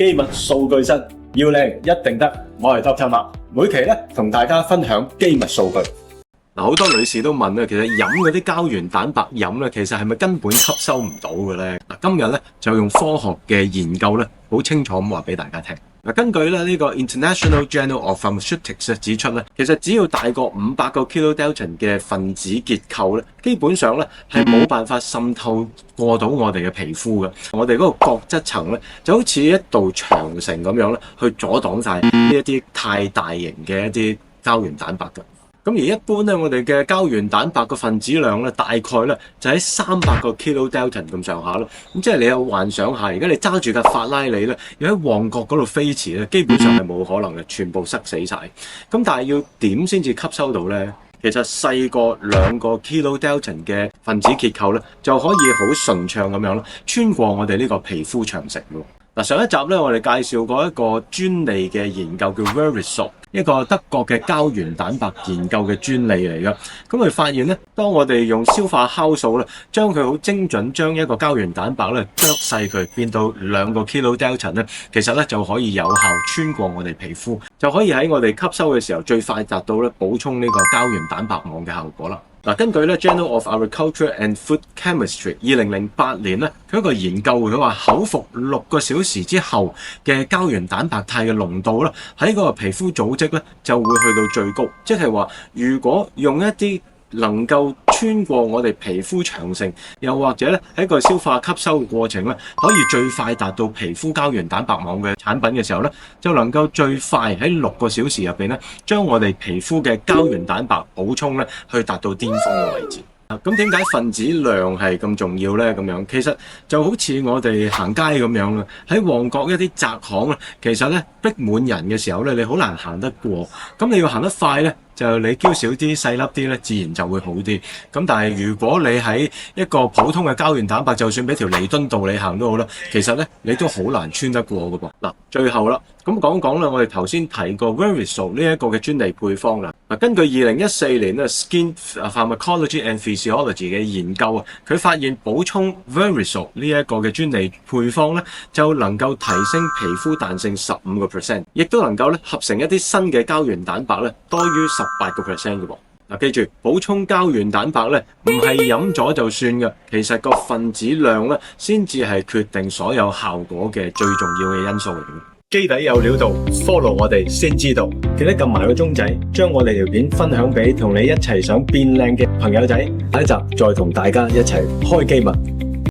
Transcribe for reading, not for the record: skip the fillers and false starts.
機密數據室要靚一定得，我係 Dr. Mark，每期咧同大家分享機密數據。好多女士都問其實飲嗰啲膠原蛋白飲咧，其實係咪根本吸收唔到嘅咧？今日咧就用科學嘅研究咧，好清楚咁話俾大家聽。根據呢個 International Journal of Pharmaceutics 指出咧，其實只要大過500個 kilodalton 嘅分子結構咧，基本上咧係冇辦法滲透過到我哋嘅皮膚嘅。我哋嗰個角質層咧就好似一道長城咁樣咧，去阻擋晒呢一啲太大型嘅一啲膠原蛋白嘅。咁而一般咧，我哋嘅膠原蛋白嘅分子量咧，大概咧就喺300個 kilodalton 咁上下咯。咁即係你有幻想下，而家你揸住架法拉利咧，要喺旺角嗰度飛馳咧，基本上係冇可能嘅，全部塞死晒。咁但係要點先至吸收到咧？其實細過2個 kilodalton 嘅分子結構咧，就可以好順暢咁樣咯，穿過我哋呢個皮膚長城咯。嗱，上一集咧，我哋介紹過一個專利嘅研究叫 Verisol， 一個德國嘅膠原蛋白研究嘅專利嚟㗎。咁佢發現咧，當我哋用消化酵素咧，將佢好精準將一個膠原蛋白咧剁細佢，變到2個 kilodalton 咧，其實咧就可以有效穿過我哋皮膚，就可以喺我哋吸收嘅時候最快達到咧補充呢個膠原蛋白網嘅效果啦。根據咧 Journal of Agriculture and Food Chemistry 2008年咧，佢一個研究佢話口服6個小時之後嘅膠原蛋白肽嘅濃度咧，喺嗰個皮膚組織咧就會去到最高，即係話如果用一啲能夠穿過我哋皮膚長城，又或者咧喺個消化吸收嘅過程咧，可以最快達到皮膚膠原蛋白網嘅產品嘅時候咧，就能夠最快喺6個小時入邊咧，將我哋皮膚嘅膠原蛋白補充咧，去達到巔峰嘅位置。咁點解分子量係咁重要呢？咁樣其實就好似我哋行街咁樣啦，喺旺角一啲窄巷咧，其實咧逼滿人嘅時候咧，你好難行得過。咁你要行得快咧，就你嬌少啲、細粒啲咧，自然就會好啲。咁但係如果你喺一個普通嘅膠原蛋白，就算俾條彌敦道你行都好啦，其實咧你都好難穿得過㗎噃。嗱，最後啦，咁講講啦，我哋頭先提過 Verisol 呢一個嘅專利配方啦。根據2014年咧 Skin Pharmacology and Physiology 嘅研究啊，佢發現補充 Verisol 呢一個嘅專利配方咧，就能夠提升皮膚彈性15%，亦都能夠咧合成一啲新嘅膠原蛋白咧，多於18% 嘅噃。記住補充膠原蛋白咧，唔係飲咗就算嘅，其實個分子量咧，先至係決定所有效果嘅最重要嘅因素嚟嘅。基底有料到 ，follow 我哋先知道。記得撳埋個鐘仔，將我哋條片分享俾同你一齊想變靚嘅朋友仔。下一集再同大家一齊開機密。